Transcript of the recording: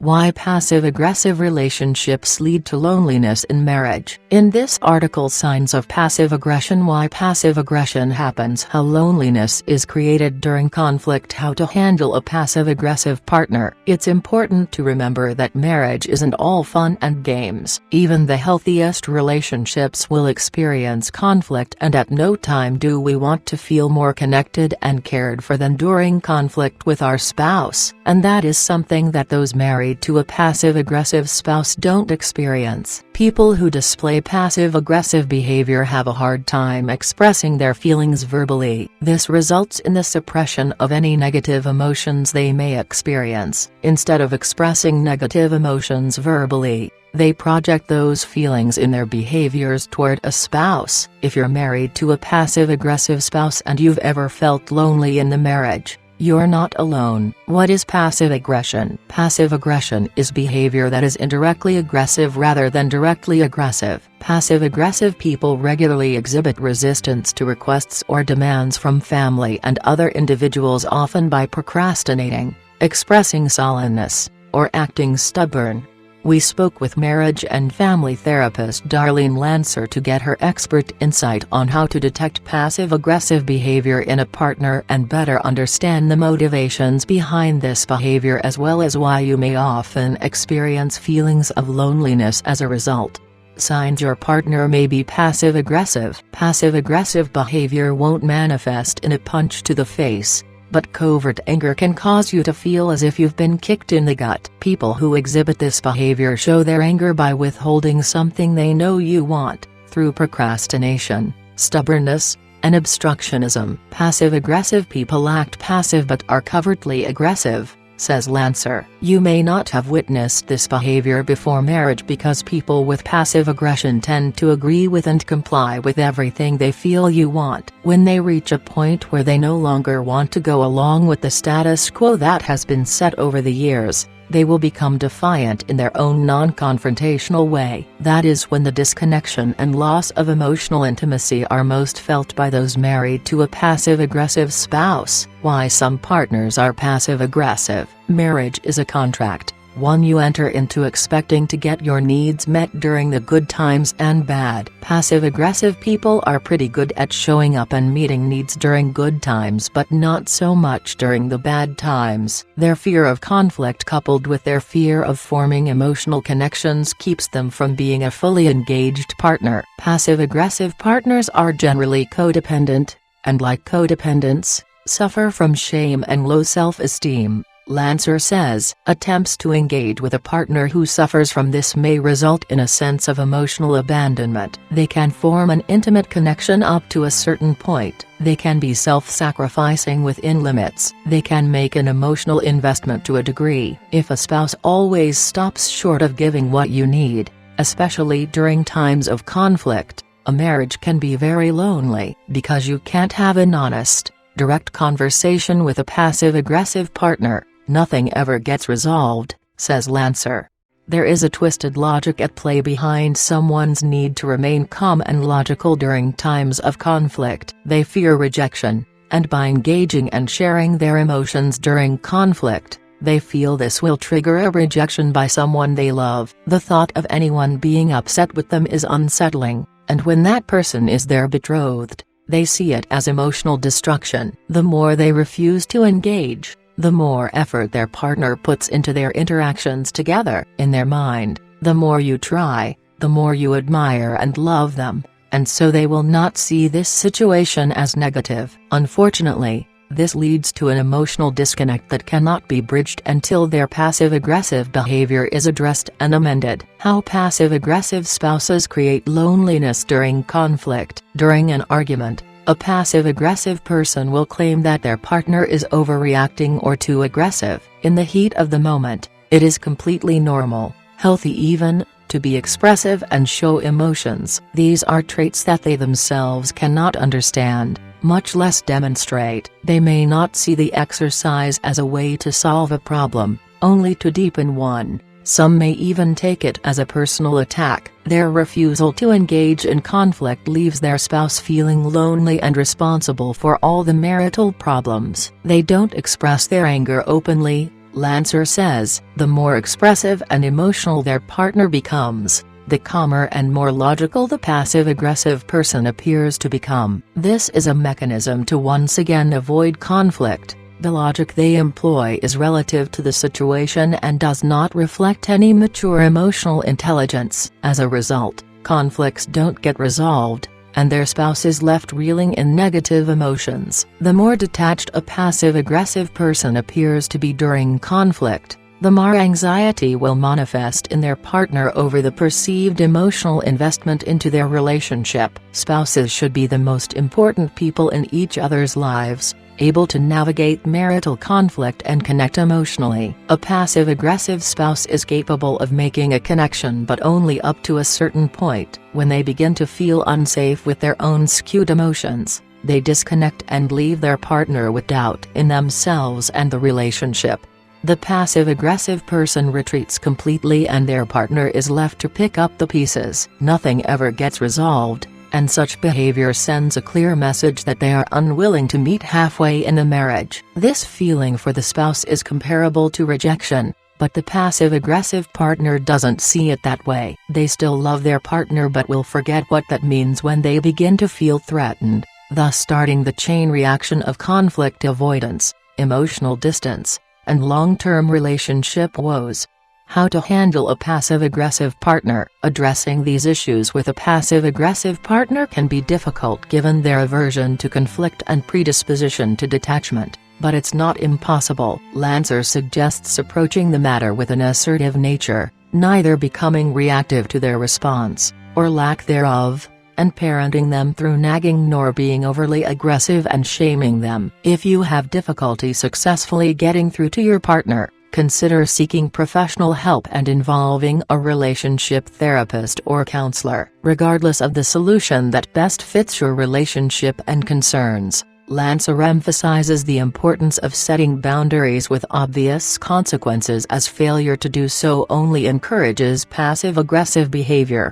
Why passive-aggressive relationships lead to loneliness in marriage. In this article, Signs of Passive Aggression, why passive aggression happens, how loneliness is created during conflict, how to handle a passive-aggressive partner. It's important to remember that marriage isn't all fun and games. Even the healthiest relationships will experience conflict, and at no time do we want to feel more connected and cared for than during conflict with our spouse, and that is something that those married to a passive-aggressive spouse don't experience. People who display passive-aggressive behavior have a hard time expressing their feelings verbally. This results in the suppression of any negative emotions they may experience. Instead of expressing negative emotions verbally, they project those feelings in their behaviors toward a spouse. If you're married to a passive-aggressive spouse and you've ever felt lonely in the marriage, you're not alone. What is passive aggression? Passive aggression is behavior that is indirectly aggressive rather than directly aggressive. Passive-aggressive people regularly exhibit resistance to requests or demands from family and other individuals, often by procrastinating, expressing sullenness, or acting stubborn. We spoke with marriage and family therapist Darlene Lancer to get her expert insight on how to detect passive-aggressive behavior in a partner and better understand the motivations behind this behavior, as well as why you may often experience feelings of loneliness as a result. Signs your partner may be passive-aggressive. Passive-aggressive behavior won't manifest in a punch to the face, but covert anger can cause you to feel as if you've been kicked in the gut. People who exhibit this behavior show their anger by withholding something they know you want, through procrastination, stubbornness, and obstructionism. Passive-aggressive people act passive but are covertly aggressive, says Lancer. You may not have witnessed this behavior before marriage because people with passive aggression tend to agree with and comply with everything they feel you want. When they reach a point where they no longer want to go along with the status quo that has been set over the years, they will become defiant in their own non-confrontational way. That is when the disconnection and loss of emotional intimacy are most felt by those married to a passive-aggressive spouse. Why some partners are passive-aggressive. Marriage is a contract, one you enter into expecting to get your needs met during the good times and bad. Passive-aggressive people are pretty good at showing up and meeting needs during good times, but not so much during the bad times. Their fear of conflict coupled with their fear of forming emotional connections keeps them from being a fully engaged partner. Passive-aggressive partners are generally codependent, and like codependents, suffer from shame and low self-esteem. Lancer says, attempts to engage with a partner who suffers from this may result in a sense of emotional abandonment. They can form an intimate connection up to a certain point. They can be self-sacrificing within limits. They can make an emotional investment to a degree. If a spouse always stops short of giving what you need, especially during times of conflict, a marriage can be very lonely. Because you can't have an honest, direct conversation with a passive-aggressive partner, nothing ever gets resolved, says Lancer. There is a twisted logic at play behind someone's need to remain calm and logical during times of conflict. They fear rejection, and by engaging and sharing their emotions during conflict, they feel this will trigger a rejection by someone they love. The thought of anyone being upset with them is unsettling, and when that person is their betrothed, they see it as emotional destruction. The more they refuse to engage, the more effort their partner puts into their interactions together. In their mind, the more you try, the more you admire and love them, and so they will not see this situation as negative. Unfortunately, this leads to an emotional disconnect that cannot be bridged until their passive-aggressive behavior is addressed and amended. How passive-aggressive spouses create loneliness during conflict. During an argument, a passive-aggressive person will claim that their partner is overreacting or too aggressive. In the heat of the moment, it is completely normal, healthy even, to be expressive and show emotions. These are traits that they themselves cannot understand, much less demonstrate. They may not see the exercise as a way to solve a problem, only to deepen one. Some may even take it as a personal attack. Their refusal to engage in conflict leaves their spouse feeling lonely and responsible for all the marital problems. They don't express their anger openly, Lancer says, the more expressive and emotional their partner becomes, the calmer and more logical the passive-aggressive person appears to become. This is a mechanism to once again avoid conflict. The logic they employ is relative to the situation and does not reflect any mature emotional intelligence. As a result, conflicts don't get resolved, and their spouse is left reeling in negative emotions. The more detached a passive-aggressive person appears to be during conflict, the more anxiety will manifest in their partner over the perceived emotional investment into their relationship. Spouses should be the most important people in each other's lives, able to navigate marital conflict and connect emotionally. A passive-aggressive spouse is capable of making a connection but only up to a certain point. When they begin to feel unsafe with their own skewed emotions, they disconnect and leave their partner with doubt in themselves and the relationship. The passive-aggressive person retreats completely and their partner is left to pick up the pieces. Nothing ever gets resolved, and such behavior sends a clear message that they are unwilling to meet halfway in the marriage. This feeling for the spouse is comparable to rejection, but the passive-aggressive partner doesn't see it that way. They still love their partner but will forget what that means when they begin to feel threatened, thus starting the chain reaction of conflict avoidance, emotional distance, and long-term relationship woes. How to handle a passive-aggressive partner. Addressing these issues with a passive-aggressive partner can be difficult given their aversion to conflict and predisposition to detachment, but it's not impossible. Lancer suggests approaching the matter with an assertive nature, neither becoming reactive to their response, or lack thereof, and parenting them through nagging nor being overly aggressive and shaming them. If you have difficulty successfully getting through to your partner, consider seeking professional help and involving a relationship therapist or counselor. Regardless of the solution that best fits your relationship and concerns, Lancer emphasizes the importance of setting boundaries with obvious consequences, as failure to do so only encourages passive-aggressive behavior.